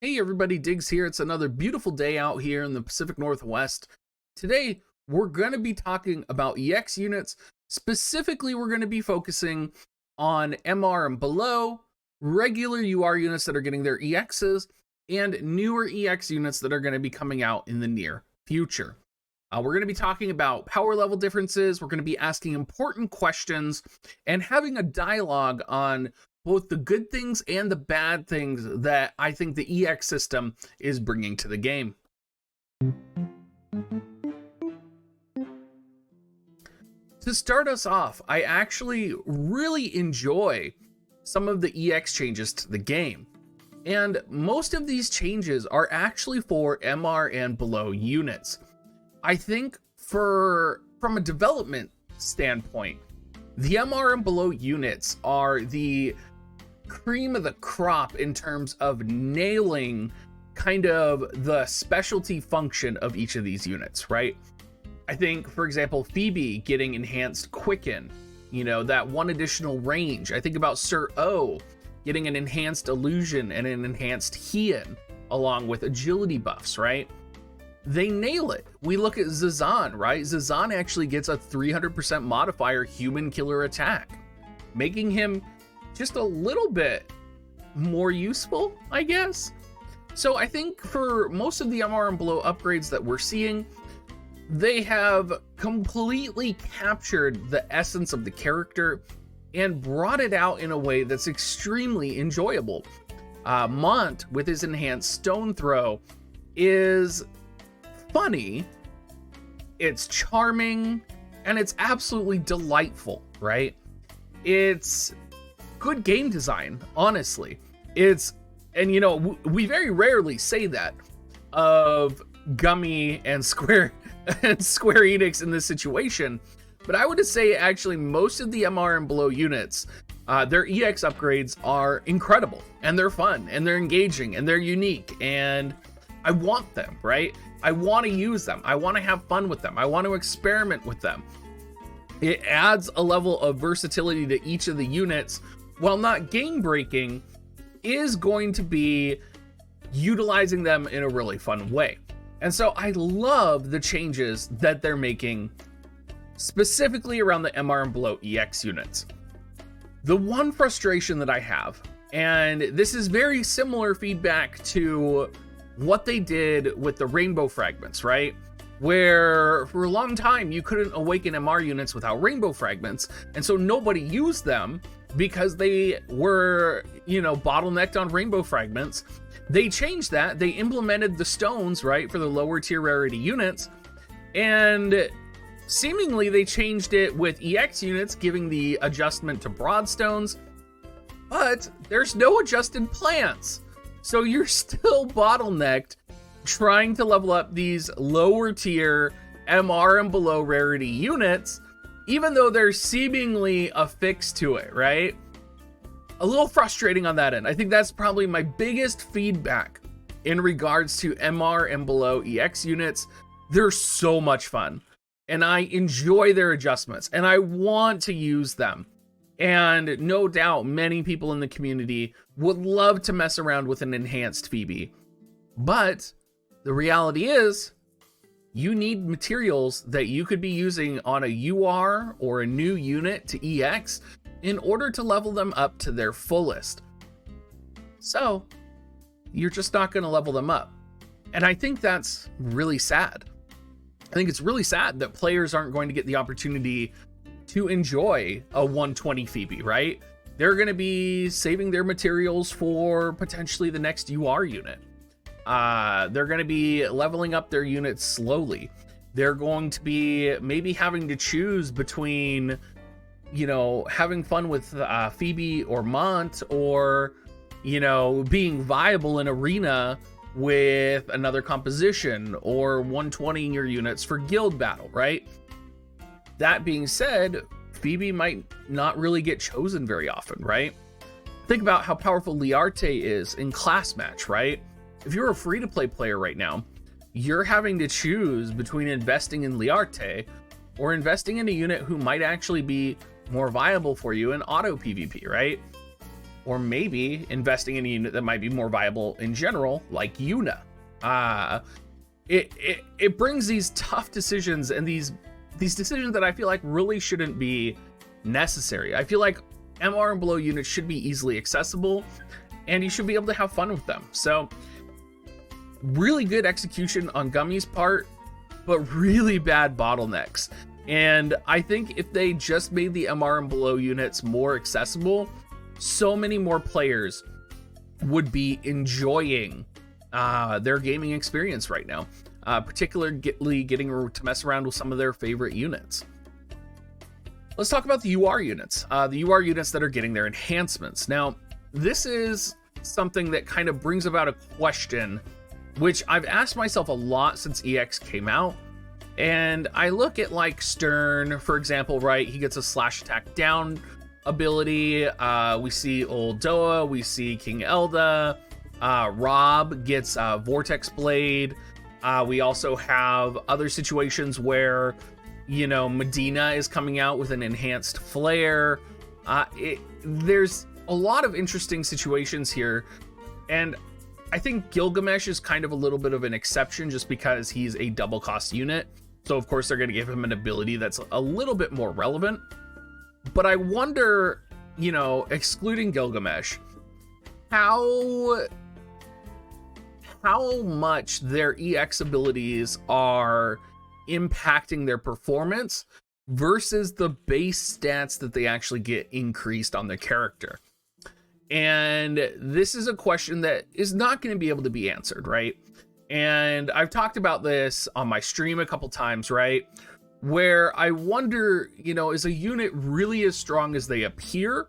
Hey everybody, Diggs here. It's another beautiful day out here in the Pacific Northwest. Today, we're going to be talking about EX units. Specifically, we're going to be focusing on MR and below, regular UR units that are getting their EXs, and newer EX units that are going to be coming out in the near future. We're going to be talking about power level differences. We're going to be asking important questions and having a dialogue on both the good things and the bad things that I think the EX system is bringing to the game. To start us off, I actually really enjoy some of the EX changes to the game. And most of these changes are actually for MR and below units. I think from a development standpoint, the MR and below units are the cream of the crop in terms of nailing kind of the specialty function of each of these units, right? I think, for example, Phoebe getting enhanced quicken, that one additional range. I think about Sir O getting an enhanced illusion and an enhanced Heian along with agility buffs, right? They nail it. We look at Zazan, right? Zazan actually gets a 300% modifier human killer attack, making him just a little bit more useful, I guess. So I think for most of the MR and below upgrades that we're seeing, they have completely captured the essence of the character and brought it out in a way that's extremely enjoyable. Mont, with his enhanced stone throw, is funny, it's charming, and it's absolutely delightful, right? It's good game design, honestly. We very rarely say that of Gummy and Square Enix in this situation, but I would say actually most of the MR and below units, their EX upgrades are incredible, and they're fun, and they're engaging, and they're unique, and I want them, right? I want to use them. I want to have fun with them. I want to experiment with them. It adds a level of versatility to each of the units, while not game breaking, is going to be utilizing them in a really fun way. And so I love the changes that they're making specifically around the MR and below EX units. The one frustration that I have, and this is very similar feedback to what they did with the rainbow fragments, right? Where for a long time you couldn't awaken MR units without rainbow fragments, and so nobody used them because they were, bottlenecked on rainbow fragments. They changed that. They implemented the stones, right, for the lower tier rarity units, and seemingly they changed it with EX units, giving the adjustment to broadstones, but there's no adjusted plants. So you're still bottlenecked trying to level up these lower tier MR and below rarity units, even though there's seemingly a fix to it, right? A little frustrating on that end. I think that's probably my biggest feedback in regards to MR and below EX units. They're so much fun, and I enjoy their adjustments, and I want to use them. And no doubt many people in the community would love to mess around with an enhanced Phoebe. But the reality is, you need materials that you could be using on a UR or a new unit to EX in order to level them up to their fullest. So you're just not going to level them up. And I think that's really sad. I think it's really sad that players aren't going to get the opportunity to enjoy a 120 Phoebe, right? They're going to be saving their materials for potentially the next UR unit. They're going to be leveling up their units slowly. They're going to be maybe having to choose between, having fun with Phoebe or Mont, or, being viable in arena with another composition, or 120ing your units for guild battle, right? That being said, Phoebe might not really get chosen very often, right? Think about how powerful Liarte is in class match, right? If you're a free-to-play player right now, you're having to choose between investing in Liarte or investing in a unit who might actually be more viable for you in auto PvP, right? or maybe investing in a unit that might be more viable in general, like Yuna. It brings these tough decisions, and these decisions that I feel like really shouldn't be necessary. I feel like MR and below units should be easily accessible, and you should be able to have fun with them. So really good execution on Gummy's part, but really bad bottlenecks. And I think if they just made the MR and below units more accessible, so many more players would be enjoying their gaming experience right now, particularly getting to mess around with some of their favorite units. Let's talk about the UR units, the UR units that are getting their enhancements. Now, this is something that kind of brings about a question, which I've asked myself a lot since EX came out. And I look at like Stern, for example, right? He gets a slash attack down ability. We see Old Doa, we see King Elda. Rob gets Vortex Blade. We also have other situations where, you know, Medina is coming out with an enhanced flare. There's a lot of interesting situations here. And I think Gilgamesh is kind of a little bit of an exception just because he's a double cost unit. So of course they're going to give him an ability that's a little bit more relevant. But I wonder, you know, excluding Gilgamesh, how much their EX abilities are impacting their performance versus the base stats that they actually get increased on their character. And this is a question that is not going to be able to be answered, right? And I've talked about this on my stream a couple times, right? Where I wonder, you know, is a unit really as strong as they appear?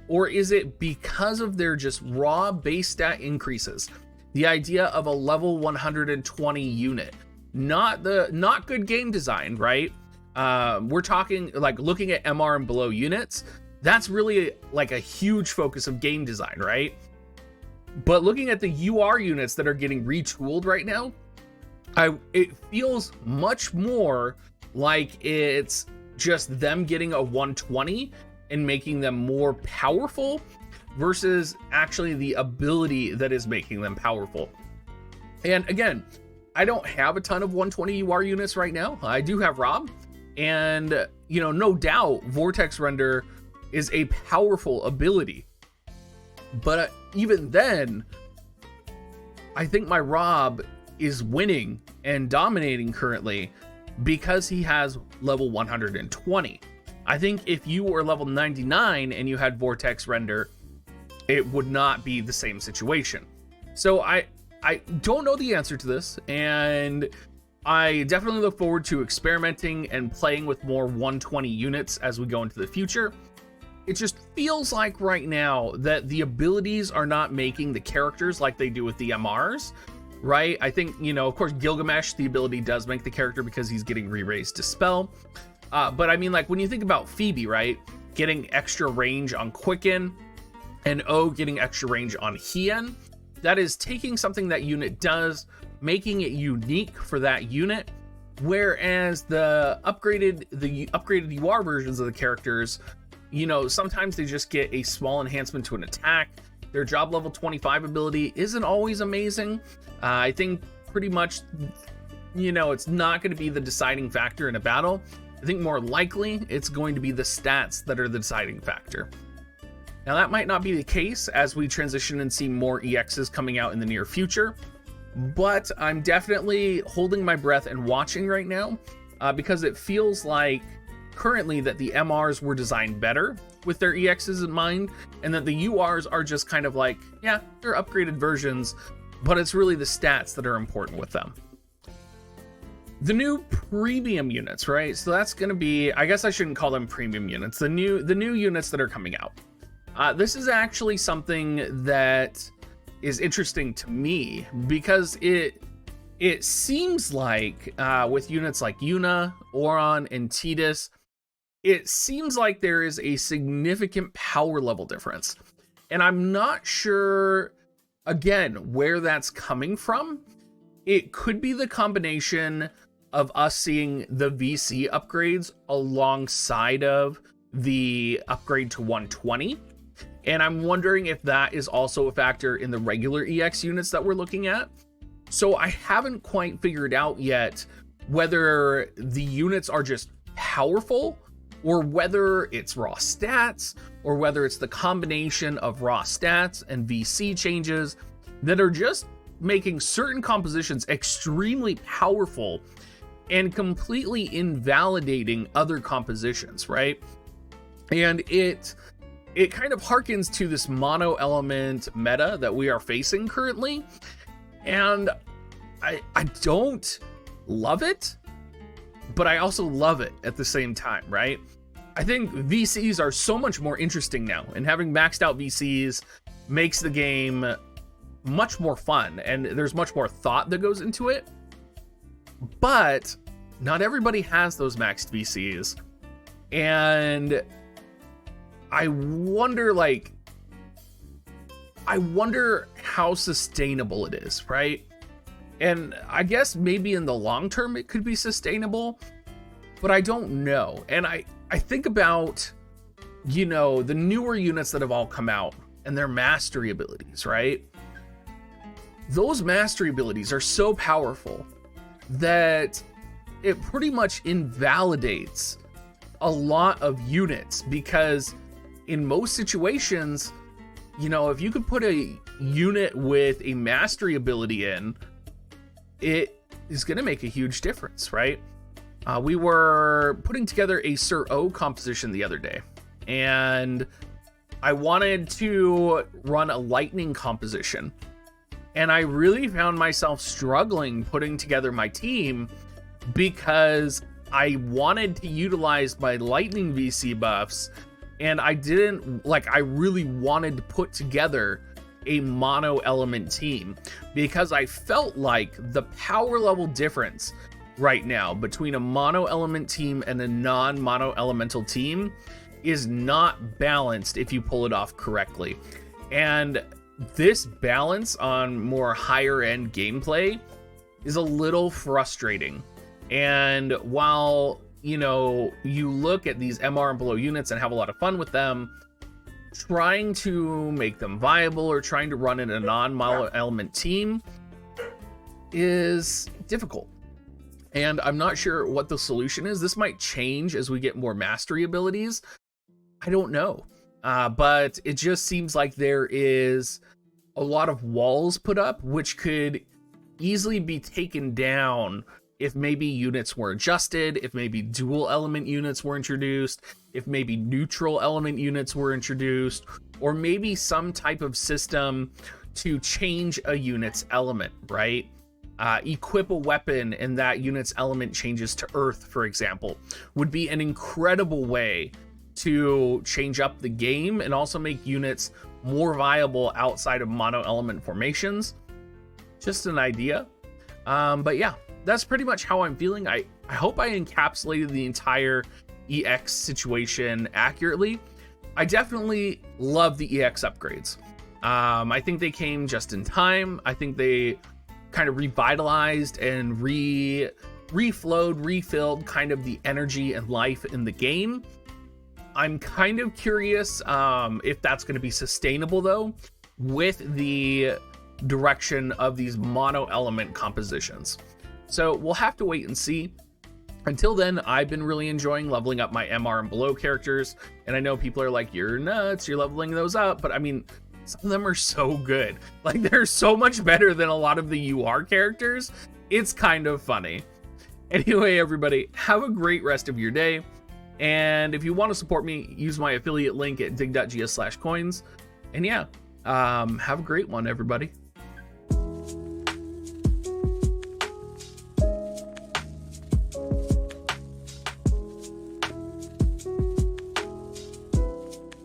Or is it because of their just raw base stat increases? The idea of a level 120 unit, not good game design, right? We're talking like looking at MR and below units. That's really like a huge focus of game design, right? But looking at the UR units that are getting retooled right now, it feels much more like it's just them getting a 120 and making them more powerful versus actually the ability that is making them powerful. And again, I don't have a ton of 120 UR units right now. I do have Rob, and you know, no doubt Vortex Render is a powerful ability. But even then, I think my Rob is winning and dominating currently because he has level 120. I think if you were level 99 and you had Vortex Render, it would not be the same situation. So I don't know the answer to this, and I definitely look forward to experimenting and playing with more 120 units as we go into the future. It just feels like right now that the abilities are not making the characters like they do with the MRs, right? I think, you know, of course, Gilgamesh, the ability does make the character because he's getting re-raised Dispel. But I mean, like when you think about Phoebe, right? Getting extra range on Quicken and O getting extra range on Hien, that is taking something that unit does, making it unique for that unit. Whereas the upgraded UR versions of the characters, you know, sometimes they just get a small enhancement to an attack. Their job level 25 ability isn't always amazing. I think pretty much, you know, it's not going to be the deciding factor in a battle. I think more likely it's going to be the stats that are the deciding factor. Now that might not be the case as we transition and see more EXs coming out in the near future, but I'm definitely holding my breath and watching right now because it feels like currently that the MRs were designed better with their EXs in mind, and that the URs are just kind of like, yeah, they're upgraded versions, but it's really the stats that are important with them. The new premium units, right? So that's going to be, I guess I shouldn't call them premium units, the new units that are coming out. This is actually something that is interesting to me because it seems like with units like Yuna, Oron, and Tidus, it seems like there is a significant power level difference. And I'm not sure, again, where that's coming from. It could be the combination of us seeing the VC upgrades alongside of the upgrade to 120. And I'm wondering if that is also a factor in the regular EX units that we're looking at. So I haven't quite figured out yet whether the units are just powerful, or whether it's raw stats, or whether it's the combination of raw stats and VC changes that are just making certain compositions extremely powerful and completely invalidating other compositions, right? And it kind of harkens to this mono element meta that we are facing currently. And I don't love it, but I also love it at the same time, right? I think VCs are so much more interesting now, and having maxed out VCs makes the game much more fun, and there's much more thought that goes into it. But not everybody has those maxed VCs, and I wonder how sustainable it is, right? And I guess maybe in the long term it could be sustainable, but I don't know. And I think about, the newer units that have all come out and their mastery abilities, right? Those mastery abilities are so powerful that it pretty much invalidates a lot of units, because in most situations, if you could put a unit with a mastery ability in, it is going to make a huge difference, right? We were putting together a Sir O composition the other day, and I wanted to run a lightning composition, and I really found myself struggling putting together my team because I wanted to utilize my lightning VC buffs, and I really wanted to put together a mono element team, because I felt like the power level difference right now between a mono element team and a non-mono elemental team is not balanced if you pull it off correctly. And this balance on more higher end gameplay is a little frustrating. And while you look at these MR and below units and have a lot of fun with them, trying to make them viable or trying to run in a non-mono element team is difficult. And I'm not sure what the solution is. This might change as we get more mastery abilities. I don't know. But it just seems like there is a lot of walls put up, which could easily be taken down if maybe units were adjusted, if maybe dual element units were introduced, if maybe neutral element units were introduced, or maybe some type of system to change a unit's element, right? Equip a weapon and that unit's element changes to earth, for example, would be an incredible way to change up the game and also make units more viable outside of mono element formations. Just an idea. But yeah, that's pretty much how I'm feeling. I hope I encapsulated the entire EX situation accurately. I definitely love the EX upgrades. I think they came just in time. I think they kind of revitalized and refilled kind of the energy and life in the game. I'm kind of curious if that's going to be sustainable though, with the direction of these mono element compositions. So we'll have to wait and see. Until then, I've been really enjoying leveling up my MR and below characters, and I know people are like, you're nuts, you're leveling those up, but I mean, some of them are so good. Like, they're so much better than a lot of the UR characters. It's kind of funny. Anyway, everybody, have a great rest of your day. And if you want to support me, use my affiliate link at dig.gs/coins. And yeah, have a great one, everybody.